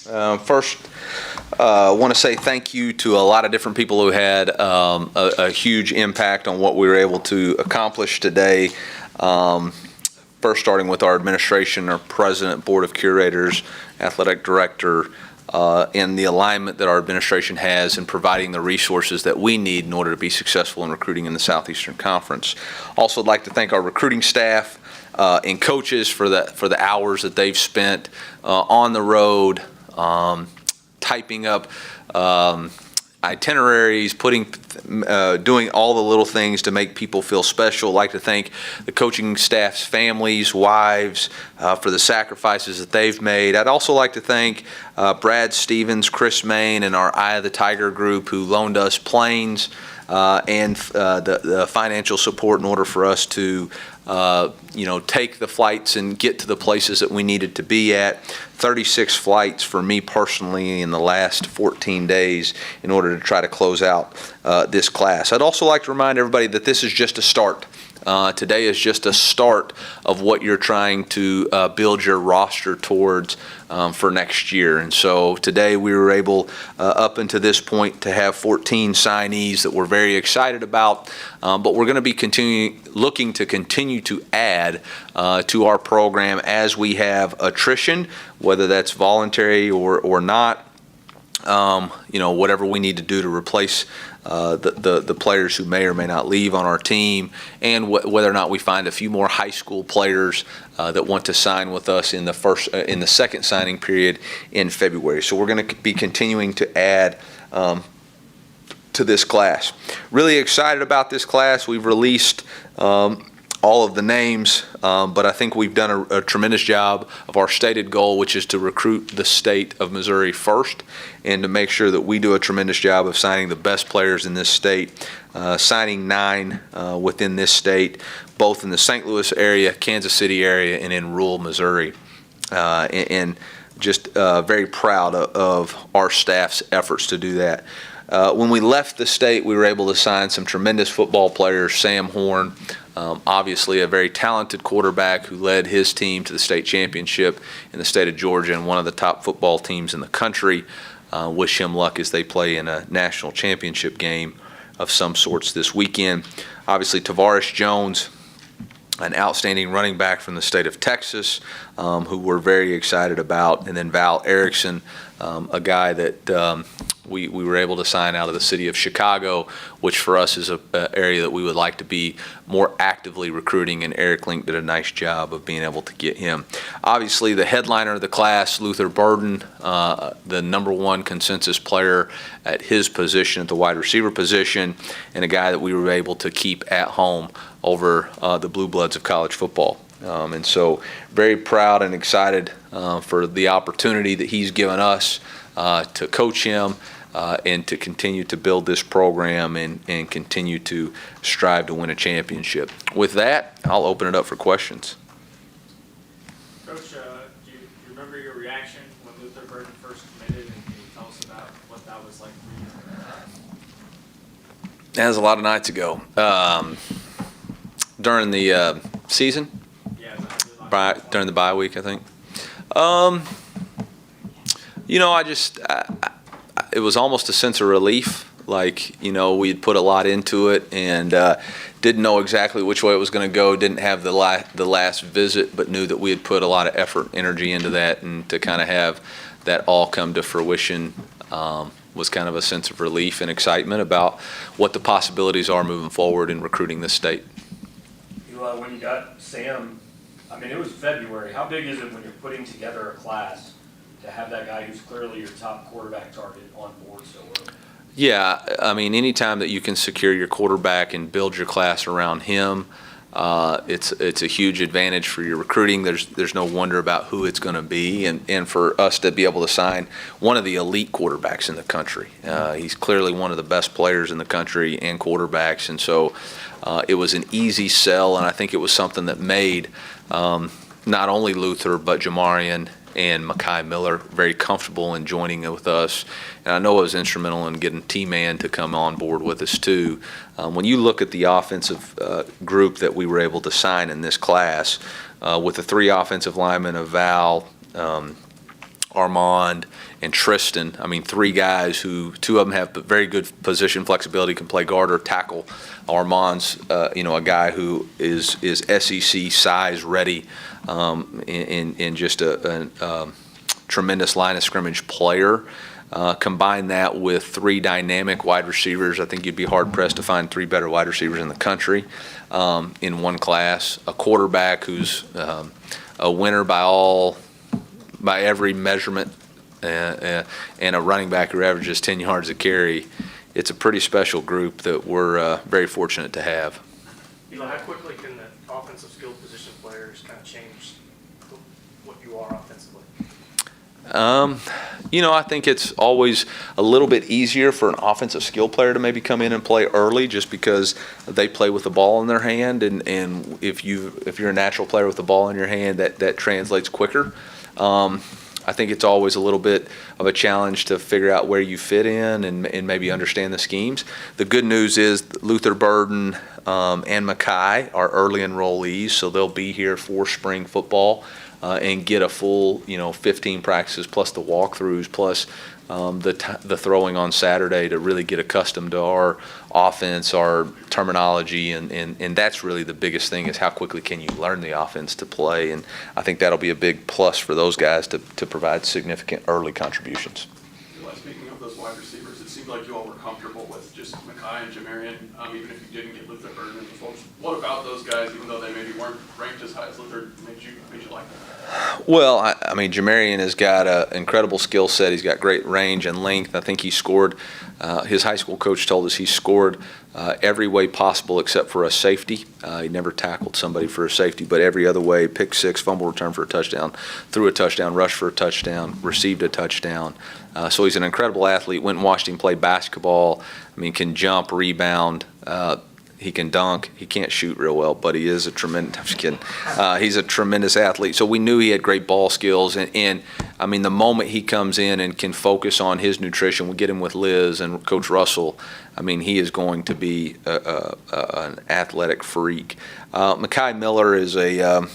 First, I want to say thank you to a lot of different people who had a huge impact on what we were able to accomplish today. First, starting with our administration, our president, board of curators, athletic director, and the alignment that our administration has in providing the resources that we need in order to be successful in recruiting in the Southeastern Conference. Also, I'd like to thank our recruiting staff and coaches for the hours that they've spent on the road, typing up itineraries, doing all the little things to make people feel special. I'd like to thank the coaching staff's families, wives, for the sacrifices that they've made. I'd also like to thank Brad Stevens, Chris Main, and our Eye of the Tiger group who loaned us planes and the financial support in order for us to take the flights and get to the places that we needed to be at. 36 flights for me personally in the last 14 days in order to try to close out this class. I'd also like to remind everybody that this is just a start. Today is just a start of what you're trying to build your roster towards for next year. And so today we were able, up until this point, to have 14 signees that we're very excited about. But we're going to be looking to continue to add to our program as we have attrition, whether that's voluntary or not. Whatever we need to do to replace the players who may or may not leave on our team, and whether or not we find a few more high school players that want to sign with us in the second signing period in February. So we're going to be continuing to add to this class. Really excited about this class. We've released all of the names, but I think we've done a tremendous job of our stated goal, which is to recruit the state of Missouri first and to make sure that we do a tremendous job of signing the best players in this state, signing 9 within this state, both in the St. Louis area, Kansas City area, and in rural Missouri. And just very proud of our staff's efforts to do that. When we left the state, we were able to sign some tremendous football players. Sam Horn, obviously a very talented quarterback who led his team to the state championship in the state of Georgia and one of the top football teams in the country. Wish him luck as they play in a national championship game of some sorts this weekend. Obviously, Tavares Jones, an outstanding running back from the state of Texas, who we're very excited about. And then Val Erickson, a guy that we were able to sign out of the city of Chicago, which for us is an area that we would like to be more actively recruiting, and Eric Link did a nice job of being able to get him. Obviously, the headliner of the class, Luther Burden, the #1 consensus player at his position, at the wide receiver position, and a guy that we were able to keep at home over the Blue Bloods of college football. And so very proud and excited for the opportunity that he's given us to coach him and to continue to build this program and continue to strive to win a championship. With that, I'll open it up for questions. Coach, do you remember your reaction when Luther Burden first committed, and can you tell us about what that was like for you? That was a lot of nights ago. During the season? Yeah, during the bye week, I think. It was almost a sense of relief. Like, we had put a lot into it and didn't know exactly which way it was going to go. Didn't have the last visit, but knew that we had put a lot of effort, energy into that, and to kind of have that all come to fruition was kind of a sense of relief and excitement about what the possibilities are moving forward in recruiting this state. Eli, when you got Sam, it was February. How big is it when you're putting together a class to have that guy who's clearly your top quarterback target on board so early? Yeah, anytime that you can secure your quarterback and build your class around him, it's a huge advantage for your recruiting. There's no wonder about who it's going to be, and for us to be able to sign one of the elite quarterbacks in the country. He's clearly one of the best players in the country and quarterbacks, and so it was an easy sell, and I think it was something that made not only Luther but Jamarian and Makai Miller very comfortable in joining with us. And I know it was instrumental in getting T-Man to come on board with us too. When you look at the offensive group that we were able to sign in this class, with the 3 offensive linemen of Val, Armand, and Tristan. I mean, three guys who, two of them have very good position flexibility, can play guard or tackle. Armand's, a guy who is SEC size ready, and just a tremendous line of scrimmage player. Combine that with three dynamic wide receivers. I think you'd be hard pressed to find three better wide receivers in the country in one class. A quarterback who's a winner by every measurement, and a running back who averages 10 yards a carry. It's a pretty special group that we're very fortunate to have. Eli, how quickly can the offensive skill position players kind of change what you are offensively? I think it's always a little bit easier for an offensive skill player to maybe come in and play early, just because they play with the ball in their hand, and if you're a natural player with the ball in your hand, that translates quicker. I think it's always a little bit of a challenge to figure out where you fit in and maybe understand the schemes. The good news is Luther Burden and Mackay are early enrollees, so they'll be here for spring football and get a full 15 practices plus the walkthroughs plus the throwing on Saturday to really get accustomed to our offense, our terminology, and that's really the biggest thing, is how quickly can you learn the offense to play. And I think that'll be a big plus for those guys to provide significant early contributions. Speaking of those wide receivers, it seemed like you all were comfortable with just Mackay and Jamarian, even if you didn't get Luther Burden and the folks. What about those guys, even though they maybe weren't ranked as high as Luther, made you like them? Well, I mean, Jamarian has got an incredible skill set. He's got great range and length. I think he scored, his high school coach told us he scored every way possible except for a safety. He never tackled somebody for a safety, but every other way: pick six, fumble return for a touchdown, threw a touchdown, rushed for a touchdown, received a touchdown. So he's an incredible athlete. Went and watched him play basketball. I mean, can jump, rebound. He can dunk. He can't shoot real well, but he is a tremendous. I'm just kidding. He's a tremendous athlete. So we knew he had great ball skills, and I mean, the moment he comes in and can focus on his nutrition, we get him with Liz and Coach Russell. I mean, he is going to be an athletic freak. Mackay Miller is a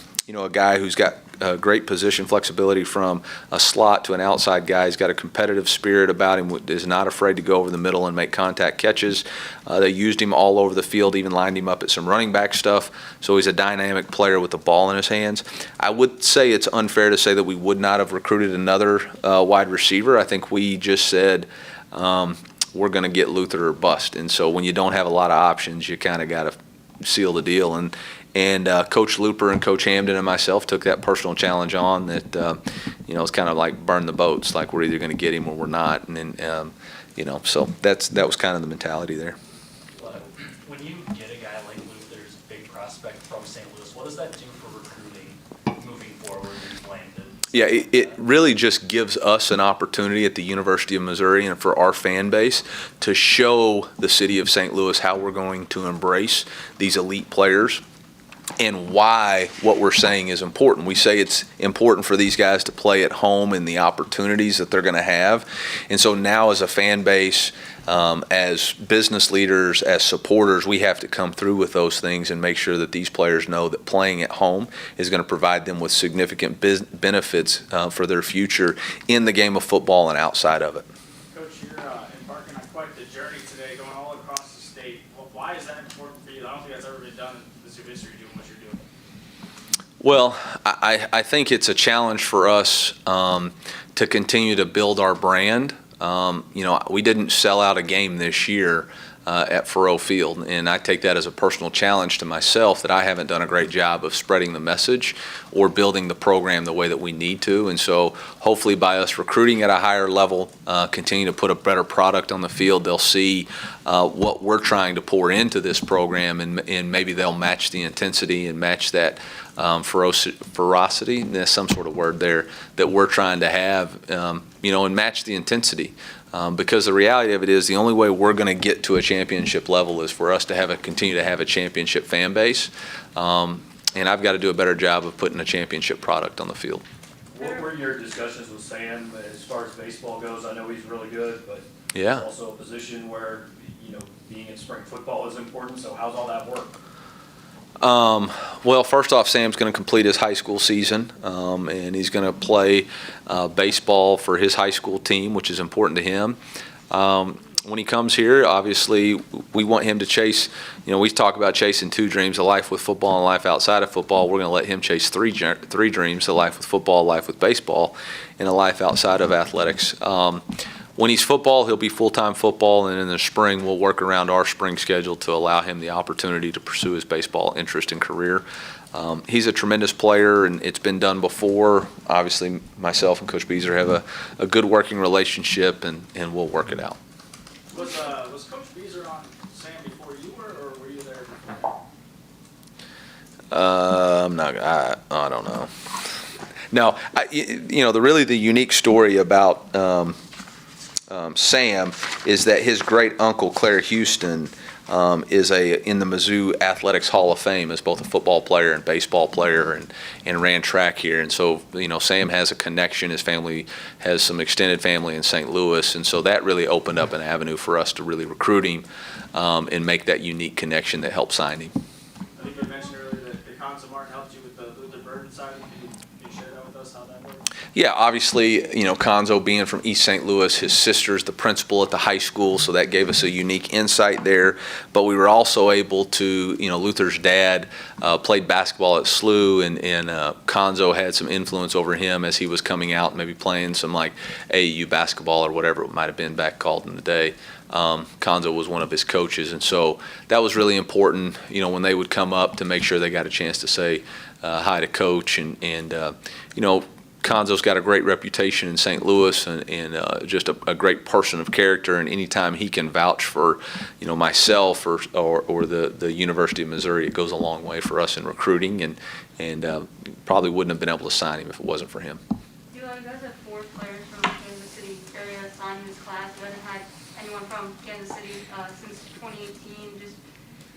guy who's got great position flexibility from a slot to an outside guy. He's got a competitive spirit about him, is not afraid to go over the middle and make contact catches. They used him all over the field, even lined him up at some running back stuff. So he's a dynamic player with the ball in his hands. I would say it's unfair to say that we would not have recruited another wide receiver. I think we just said we're going to get Luther or bust. And so when you don't have a lot of options, you kind of got to seal the deal. And Coach Looper and Coach Hamden and myself took that personal challenge on that, it's kind of like burn the boats, like we're either going to get him or we're not. And then, so that was kind of the mentality there. When you get a guy like Luther's big prospect from St. Louis, what does that do for recruiting moving forward in Landon? Yeah, it really just gives us an opportunity at the University of Missouri and for our fan base to show the city of St. Louis how we're going to embrace these elite players and why what we're saying is important. We say it's important for these guys to play at home and the opportunities that they're going to have. And so now as a fan base, as business leaders, as supporters, we have to come through with those things and make sure that these players know that playing at home is going to provide them with significant benefits for their future in the game of football and outside of it. Coach, you're embarking on quite the journey today, going all across the state. Well, why is that important for you? I don't think that's ever been done in Mizzou history, doing what you're doing. Well, I think it's a challenge for us to continue to build our brand. We didn't sell out a game this year at Faurot Field, and I take that as a personal challenge to myself that I haven't done a great job of spreading the message or building the program the way that we need to. And so hopefully by us recruiting at a higher level, continue to put a better product on the field, they'll see what we're trying to pour into this program, and maybe they'll match the intensity and match that ferocity, there's some sort of word there, that we're trying to have, and match the intensity. Because the reality of it is the only way we're going to get to a championship level is for us to continue to have a championship fan base. And I've got to do a better job of putting a championship product on the field. What were your discussions with Sam as far as baseball goes? I know he's really good, but Yeah. it's also a position where, being in spring football is important. So how's all that work? Well, first off, Sam's going to complete his high school season, and he's going to play baseball for his high school team, which is important to him. When he comes here, obviously, we want him to chase, we talk about chasing 2 dreams, a life with football and a life outside of football. We're going to let him chase three dreams, a life with football, a life with baseball, and a life outside of athletics. When he's football, he'll be full-time football, and in the spring, we'll work around our spring schedule to allow him the opportunity to pursue his baseball interest and career. He's a tremendous player, and it's been done before. Obviously, myself and Coach Beazer have a good working relationship, and we'll work it out. Was Coach Beazer on Sam before you were, or were you there before? I don't know. No, the unique story about Sam is that his great uncle Claire Houston is in the Mizzou Athletics Hall of Fame as both a football player and baseball player, and ran track here. And so Sam has a connection. His family has some extended family in St. Louis, and so that really opened up an avenue for us to really recruit him and make that unique connection that helped sign him. I think you mentioned earlier that the Thompson Mark helped you with the Luther Burden side. Can you share that with us, how that worked? Yeah, obviously, Conzo being from East St. Louis, his sister's the principal at the high school, so that gave us a unique insight there. But we were also able to, Luther's dad played basketball at SLU, and Conzo had some influence over him as he was coming out, maybe playing some like AAU basketball or whatever it might have been back called in the day. Conzo was one of his coaches, and so that was really important, when they would come up, to make sure they got a chance to say hi to Coach, and Conzo's got a great reputation in St. Louis, and just a great person of character, and anytime he can vouch for myself or the University of Missouri, it goes a long way for us in recruiting, and probably wouldn't have been able to sign him if it wasn't for him. You guys have 4 players from Kansas City area signed in this class. You haven't had anyone from Kansas City since 2018. Just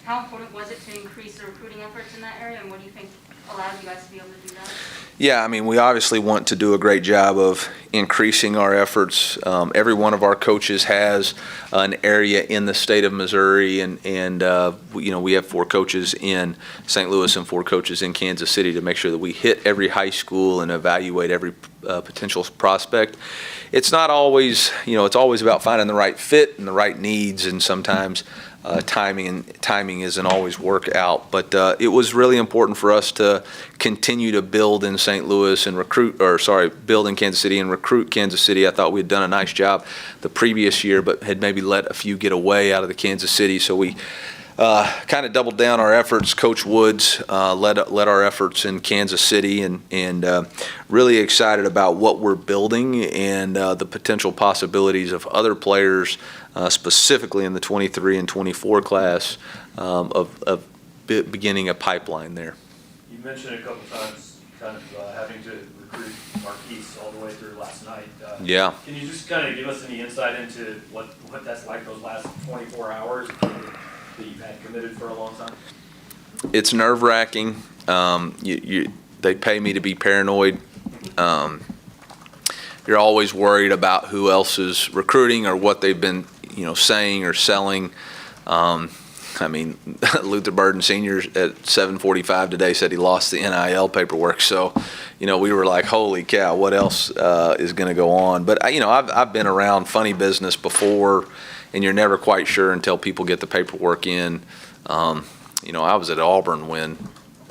how important was it to increase the recruiting efforts in that area, and what do you think allowed you guys to be able to do that? Yeah, we obviously want to do a great job of increasing our efforts. Every one of our coaches has an area in the state of Missouri, and we have 4 coaches in St. Louis and 4 coaches in Kansas City to make sure that we hit every high school and evaluate every potential prospect. It's not always, it's always about finding the right fit and the right needs, and sometimes timing isn't always work out, but it was really important for us to continue to build in St. Louis and build in Kansas City and recruit Kansas City. I thought we had done a nice job the previous year, but had maybe let a few get away out of the Kansas City, so we kind of doubled down our efforts. Coach Woods led our efforts in Kansas City, and really excited about what we're building and the potential possibilities of other players, specifically in the 23 and 24 class, of beginning a pipeline there. You mentioned a couple times kind of having to recruit Marquise all the way through last night. Yeah. Can you just kind of give us any insight into what that's like, those last 24 hours that you've had committed for a long time? It's nerve-wracking. They pay me to be paranoid. You're always worried about who else is recruiting or what they've been, saying or selling. Luther Burden Sr. at 7:45 today said he lost the NIL paperwork. So, we were like, holy cow, what else is going to go on? But, I've been around funny business before, and you're never quite sure until people get the paperwork in. I was at Auburn when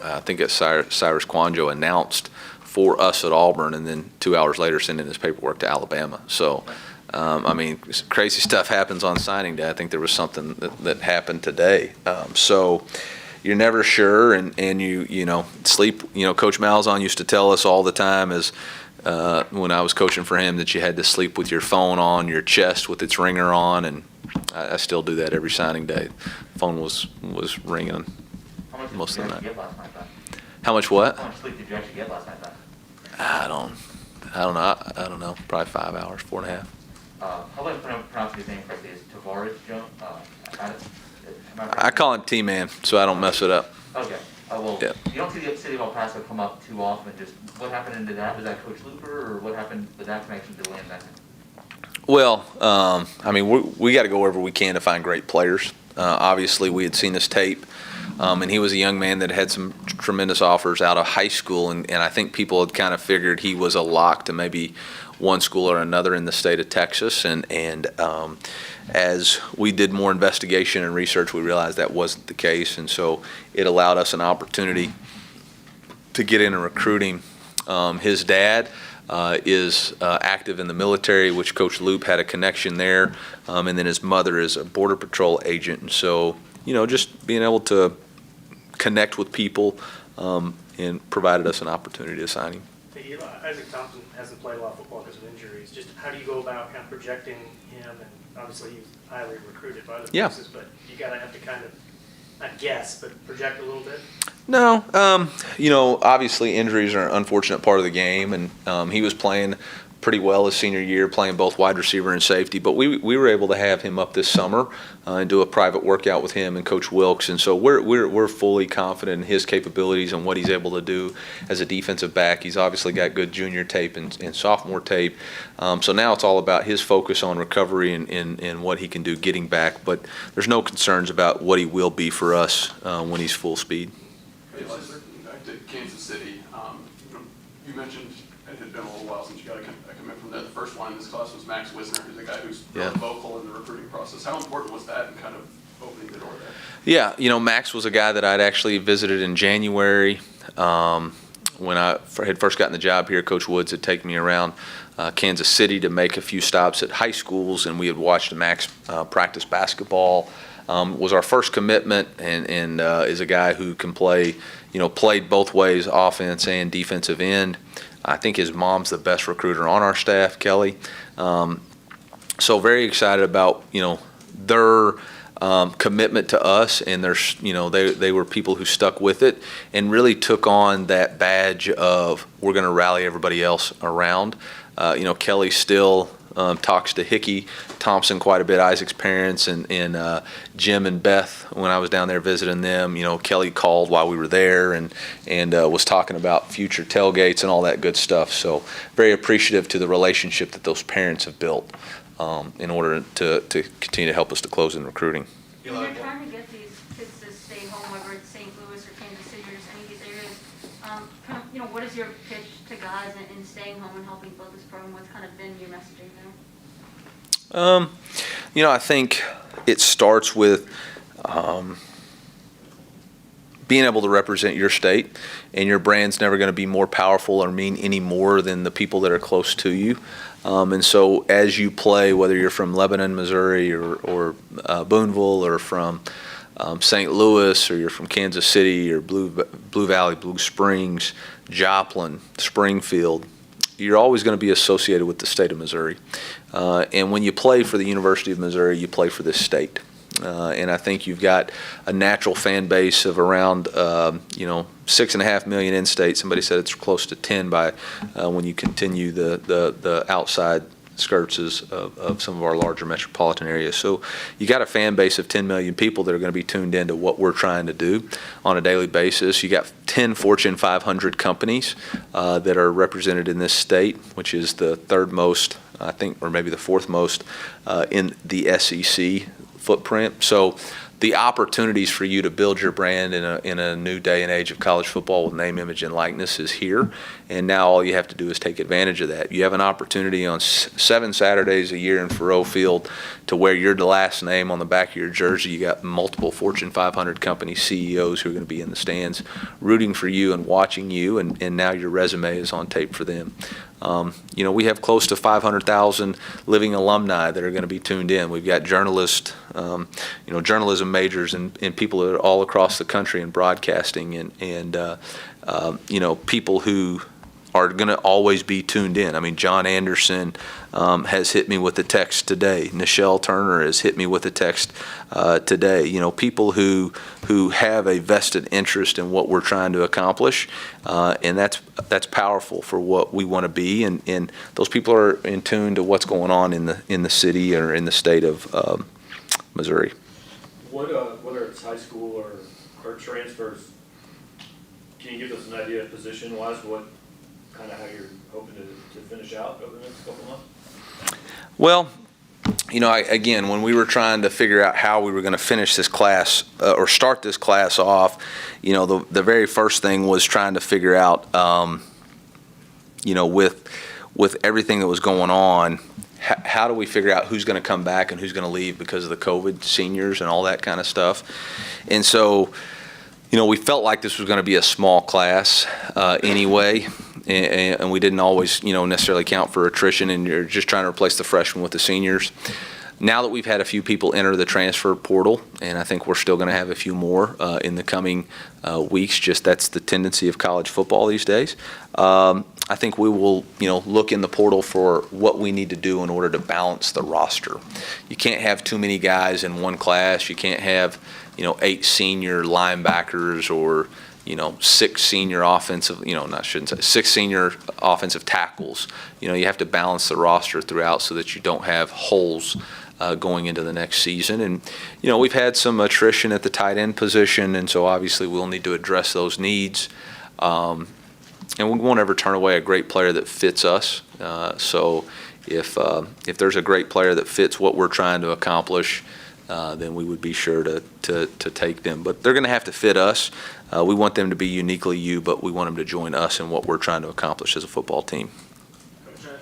I think Cyrus Kwanjo announced for us at Auburn, and then 2 hours later sending his paperwork to Alabama. So, crazy stuff happens on signing day. I think there was something that happened today. So you're never sure, and you sleep. Coach Malzahn used to tell us all the time when I was coaching for him that you had to sleep with your phone on your chest with its ringer on, and I still do that every signing day. Phone was ringing most of the night. How much what? How much sleep did you actually get last night, then? I don't know. Probably 5 hours, 4.5. How about pronouncing his name correctly? Is Tavares Jones? I call him T-Man, so I don't mess it up. Okay. Well, Yeah. You don't see the City of El Paso come up too often. Just what happened into that? Was that Coach Looper, or what happened with that connection to land that? Well, we got to go wherever we can to find great players. Obviously, we had seen his tape And he was a young man that had some tremendous offers out of high school, and I think people had kind of figured he was a lock to maybe one school or another in the state of Texas. And as we did more investigation and research, we realized that wasn't the case, and so it allowed us an opportunity to get in and recruit him. His dad is active in the military, which Coach Loop had a connection there, and then his mother is a Border Patrol agent, and so just being able to connect with people and provided us an opportunity to sign him. Hey, Eli, Isaac Thompson hasn't played a lot of football because of injuries. Just how do you go about kind of projecting him? And obviously he's highly recruited by other places, but you gotta have to kind of, not guess, but project a little bit. No, obviously injuries are an unfortunate part of the game, and he was playing pretty well his senior year, playing both wide receiver and safety. But we were able to have him up this summer and do a private workout with him and Coach Wilkes, and so we're fully confident in his capabilities and what he's able to do as a defensive back. He's obviously got good junior tape and sophomore tape, so now it's all about his focus on recovery and what he can do getting back. But there's no concerns about what he will be for us when he's full speed. Hey, Eli, circling back to Kansas City, you mentioned it had been a little while since you got a commit from there. The first one in this class was Max Wisner, who's a guy who's really vocal in the recruiting process. How important was that in kind of opening the door there? Yeah, Max was a guy that I'd actually visited in January. When I had first gotten the job here, Coach Woods had taken me around Kansas City to make a few stops at high schools, and we had watched Max practice basketball. Was our first commitment, and is a guy who can play, played both ways, offense and defensive end. I think his mom's the best recruiter on our staff, Kelly. So very excited about, their commitment to us, and there's, they were people who stuck with it and really took on that badge of we're going to rally everybody else around. Kelly still talks to Hickey, Thompson quite a bit, Isaac's parents, and Jim and Beth when I was down there visiting them. Kelly called while we were there and was talking about future tailgates and all that good stuff. So very appreciative to the relationship that those parents have built in order to continue to help us to close in recruiting. When you're trying to get these kids to stay home, whether it's St. Louis or Kansas City or just any of these areas, what is your pitch to guys in staying home and helping build this program? What's kind of been your messaging there? I think it starts with being able to represent your state, and your brand's never going to be more powerful or mean any more than the people that are close to you. And so as you play, whether you're from Lebanon, Missouri, or Booneville, or from St. Louis, or you're from Kansas City, or Blue Valley, Blue Springs, Joplin, Springfield, you're always going to be associated with the state of Missouri. And when you play for the University of Missouri, you play for this state. And I think you've got a natural fan base of around, 6.5 million in-state. Somebody said it's close to 10 by when you continue the outside skirts of some of our larger metropolitan areas. So you got a fan base of 10 million people that are going to be tuned into what we're trying to do on a daily basis. You got 10 Fortune 500 companies that are represented in this state, which is the third most, I think, or maybe the fourth most in the SEC footprint. So the opportunities for you to build your brand in a new day and age of college football with name, image, and likeness is here. And now all you have to do is take advantage of that. You have an opportunity on 7 Saturdays a year in Faurot Field to wear your last name on the back of your jersey. You got multiple Fortune 500 company CEOs who are going to be in the stands rooting for you and watching you, and now your resume is on tape for them. We have close to 500,000 living alumni that are going to be tuned in. We've got journalists, journalism majors and people that are all across the country in broadcasting and people who are going to always be tuned in. I mean, John Anderson has hit me with a text today. Nichelle Turner has hit me with a text today. People who have a vested interest in what we're trying to accomplish, and that's powerful for what we want to be. And those people are in tune to what's going on in the city or in the state of Missouri. Whether it's high school or transfers, can you give us an idea position-wise what kind of how you're hoping to finish out over the next couple months? Well, Again, when we were trying to figure out how we were going to finish this class or start this class off, the very first thing was trying to figure out, with everything that was going on, how do we figure out who's going to come back and who's going to leave because of the COVID seniors and all that kind of stuff. And so, we felt like this was going to be a small class anyway. And we didn't always, necessarily count for attrition, and you're just trying to replace the freshmen with the seniors. Now that we've had a few people enter the transfer portal, and I think we're still going to have a few more in the coming weeks, just that's the tendency of college football these days. I think we will, look in the portal for what we need to do in order to balance the roster. You can't have too many guys in one class. You can't have, 8 senior linebackers or 6 senior offensive, six senior offensive tackles. You have to balance the roster throughout so that you don't have holes going into the next season. And, we've had some attrition at the tight end position, and so obviously we'll need to address those needs. And we won't ever turn away a great player that fits us. So if there's a great player that fits what we're trying to accomplish, then we would be sure to take them. But they're going to have to fit us. We want them to be uniquely you, but we want them to join us in what we're trying to accomplish as a football team. Coach,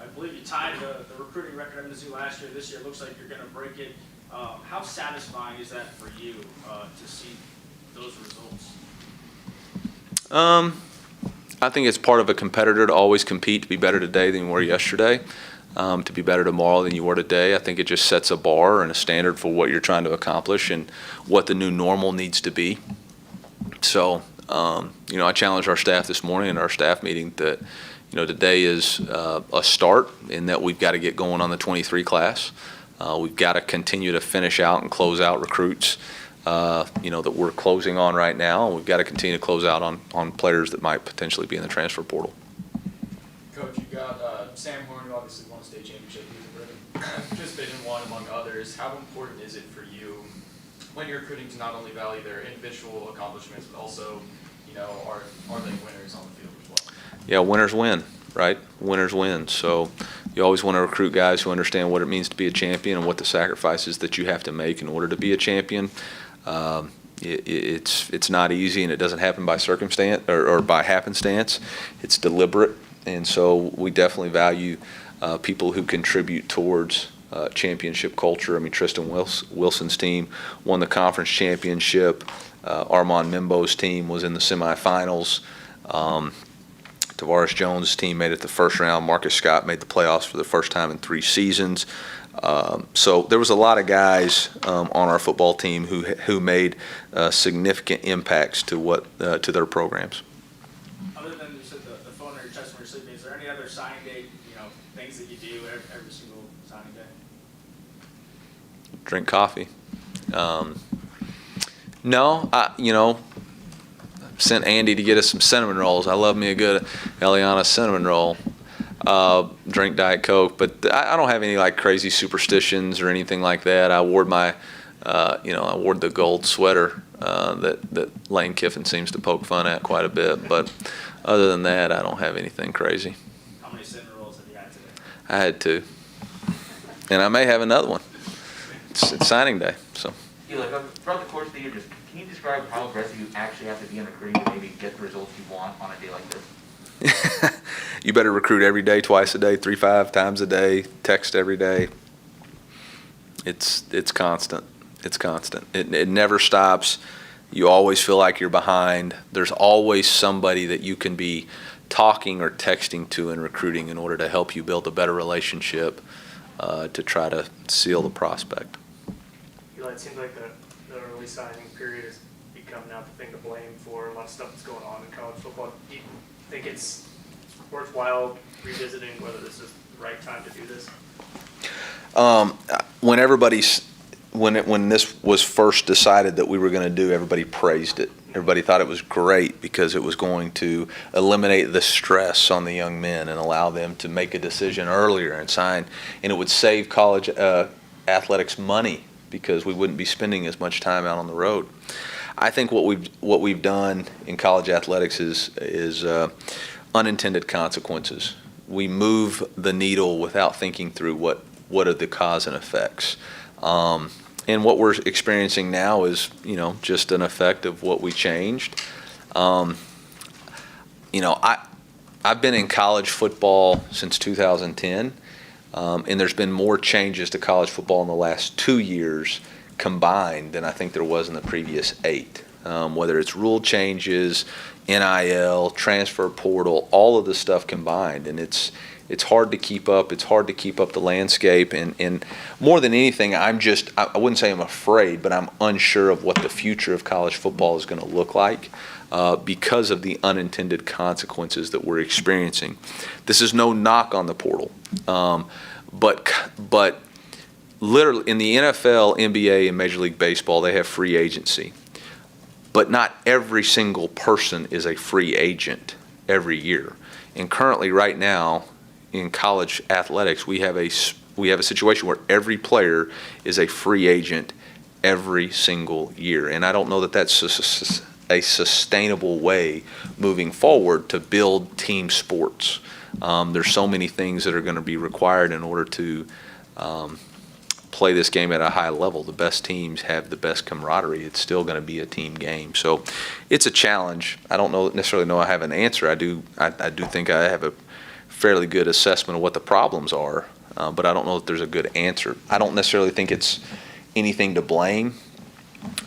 I believe you tied the recruiting record at Mizzou last year. This year it looks like you're going to break it. How satisfying is that for you to see those results? I think it's part of a competitor to always compete, to be better today than you were yesterday, to be better tomorrow than you were today. I think it just sets a bar and a standard for what you're trying to accomplish and what the new normal needs to be. So, I challenged our staff this morning in our staff meeting that, today is a start in that we've got to get going on the 23 class. We've got to continue to finish out and close out recruits, that we're closing on right now. And we've got to continue to close out on players that might potentially be in the transfer portal. Coach, you got Sam Horn, who obviously won a state championship. He was a just Division I among others. How important is it for you when you're recruiting to not only value their individual accomplishments, but also, are they winners on the field as well? Yeah, winners win, right? Winners win. So you always want to recruit guys who understand what it means to be a champion and what the sacrifices that you have to make in order to be a champion. It's not easy, and it doesn't happen by circumstance or by happenstance. It's deliberate, and so we definitely value people who contribute towards championship culture. I mean, Tristan Wilson's team won the conference championship. Armand Mimbo's team was in the semifinals. Tavares Jones' team made it the first round. Marcus Scott made the playoffs for the first time in 3 seasons. So there was a lot of guys on our football team who made significant impacts to their programs. Other than you said the phone or your chest when you're sleeping, is there any other signing day, things that you do every single signing day? Drink coffee. No, sent Andy to get us some cinnamon rolls. I love me a good Eliana cinnamon roll. Drink Diet Coke, but I don't have any like crazy superstitions or anything like that. I wore I wore the gold sweater that Lane Kiffin seems to poke fun at quite a bit. But other than that, I don't have anything crazy. How many cinnamon rolls have you had today? I had 2, and I may have another one. It's signing day, so. Eli, throughout the course of the year, can you describe how aggressive you actually have to be in recruiting to maybe get the results you want on a day like this? You better recruit every day, twice a day, 3-5 times a day, text every day. It's constant. It's constant. It never stops. You always feel like you're behind. There's always somebody that you can be talking or texting to in recruiting in order to help you build a better relationship to try to seal the prospect. It seems like the early signing period has become now the thing to blame for a lot of stuff that's going on in college football. Do you think it's worthwhile revisiting whether this is the right time to do this? When this was first decided that we were going to do, everybody praised it. Everybody thought it was great because it was going to eliminate the stress on the young men and allow them to make a decision earlier and sign, and it would save college athletics money because we wouldn't be spending as much time out on the road. I think what we've done in college athletics is unintended consequences. We move the needle without thinking through what what are the cause and effects. And what we're experiencing now is, just an effect of what we changed. I've been in college football since 2010, and there's been more changes to college football in the last 2 years combined than I think there was in the previous 8. Whether it's rule changes, NIL, transfer portal, all of this stuff combined, and it's hard to keep up. It's hard to keep up the landscape, and more than anything, I wouldn't say I'm afraid, but I'm unsure of what the future of college football is going to look like because of the unintended consequences that we're experiencing. This is no knock on the portal, but literally in the NFL, NBA, and Major League Baseball, they have free agency. But not every single person is a free agent every year. And currently, right now, in college athletics, we have a situation where every player is a free agent every single year. And I don't know that that's a sustainable way moving forward to build team sports. There's so many things that are going to be required in order to play this game at a high level. The best teams have the best camaraderie. It's still going to be a team game. So it's a challenge. I don't necessarily know I have an answer. I do think I have a fairly good assessment of what the problems are, but I don't know that there's a good answer. I don't necessarily think it's anything to blame.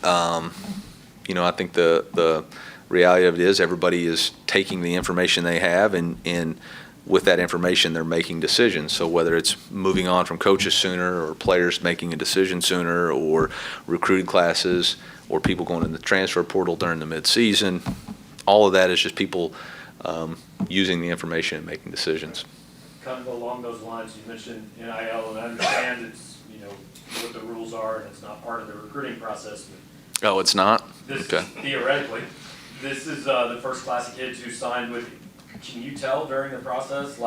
I think the reality of it is everybody is taking the information they have, and with that information, they're making decisions. So whether it's moving on from coaches sooner, or players making a decision sooner, or recruiting classes, or people going in the transfer portal during the midseason, all of that is just people using the information and making decisions. Kind of along those lines, you mentioned NIL, and I understand it's, what the rules are, and it's not part of the recruiting process. But Oh, it's not? Okay. Theoretically, this is the first class of kids who signed with you. Can you tell during the process,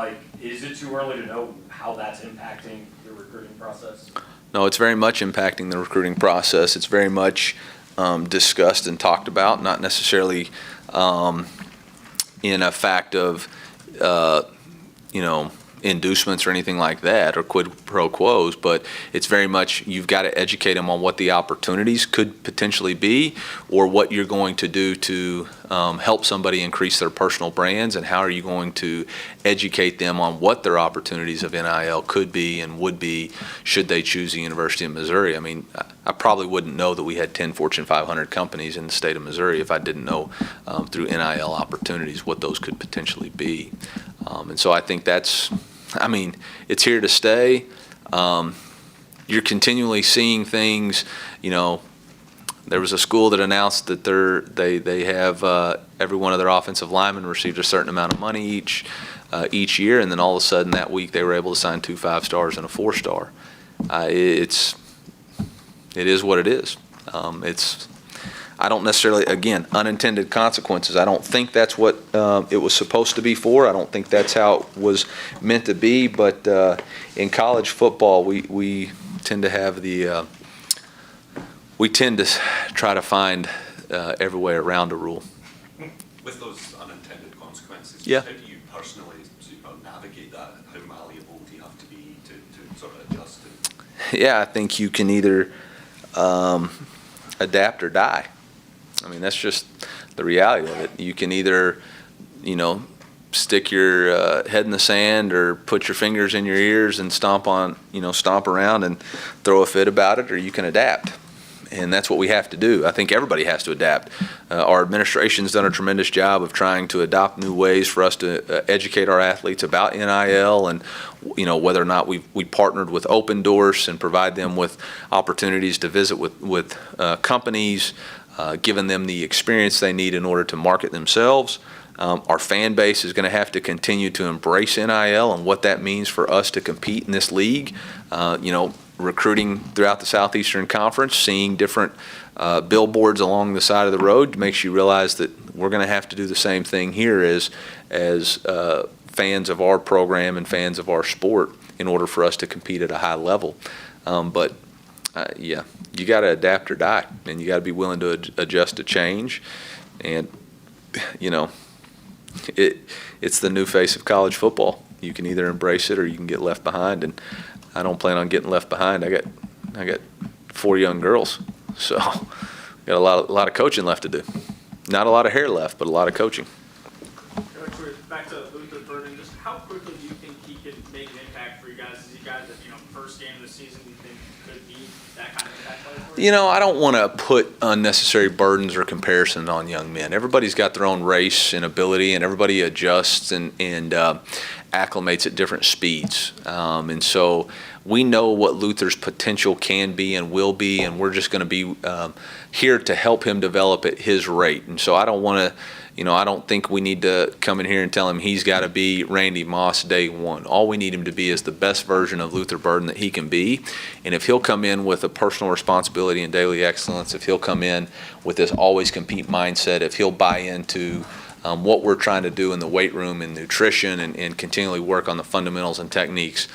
is it too early to know how that's impacting the recruiting process? No, it's very much impacting the recruiting process. It's very much discussed and talked about, not necessarily in a fact of, inducements or anything like that, or quid pro quos, but it's very much you've got to educate them on what the opportunities could potentially be, or what you're going to do to help somebody increase their personal brands, and how are you going to educate them on what their opportunities of NIL could be and would be should they choose the University of Missouri. I mean, I probably wouldn't know that we had 10 Fortune 500 companies in the state of Missouri if I didn't know through NIL opportunities what those could potentially be. And so I think it's here to stay. You're continually seeing things. There was a school that announced that they have every one of their offensive linemen received a certain amount of money each year, and then all of a sudden that week they were able to sign 2 5-stars and a 4-star. It is what it is. I don't necessarily, again, unintended consequences. I don't think that's what it was supposed to be for. I don't think that's how it was meant to be. But in college football, we tend to have we tend to try to find every way around a rule. With those unintended consequences, Yeah. how do you personally navigate that? How malleable do you have to be to sort of adjust it? Yeah, I think you can either adapt or die. I mean, that's just the reality of it. You can either, stick your head in the sand, or put your fingers in your ears and stomp around and throw a fit about it, or you can adapt. And that's what we have to do. I think everybody has to adapt. Our administration's done a tremendous job of trying to adopt new ways for us to educate our athletes about NIL, and whether or not we partnered with Open Doors and provide them with opportunities to visit with companies, giving them the experience they need in order to market themselves. Our fan base is going to have to continue to embrace NIL and what that means for us to compete in this league. Recruiting throughout the Southeastern Conference, seeing different billboards along the side of the road makes you realize that we're going to have to do the same thing here as fans of our program and fans of our sport in order for us to compete at a high level. Yeah, you got to adapt or die, and you got to be willing to adjust to change. And it's the new face of college football. You can either embrace it or you can get left behind. And I don't plan on getting left behind. I got 4 young girls, so got a lot of coaching left to do. Not a lot of hair left, but a lot of coaching. Coach, we're back to Luther Burden. Just how quickly do you think he can make an impact for you guys? Is he guys that, first game of the season you think could be that kind of impact player for you? I don't want to put unnecessary burdens or comparisons on young men. Everybody's got their own race and ability, and everybody adjusts and acclimates at different speeds. And so we know what Luther's potential can be and will be, and we're just going to be here to help him develop at his rate. And so I don't want to, I don't think we need to come in here and tell him he's got to be Randy Moss day one. All we need him to be is the best version of Luther Burden that he can be. And if he'll come in with a personal responsibility and daily excellence, if he'll come in with this always compete mindset, if he'll buy into what we're trying to do in the weight room and nutrition and continually work on the fundamentals and techniques,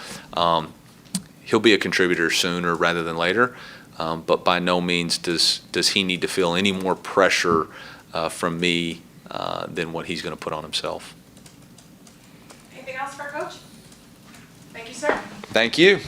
he'll be a contributor sooner rather than later. But by no means does he need to feel any more pressure from me than what he's going to put on himself. Anything else for Coach? Thank you, sir. Thank you.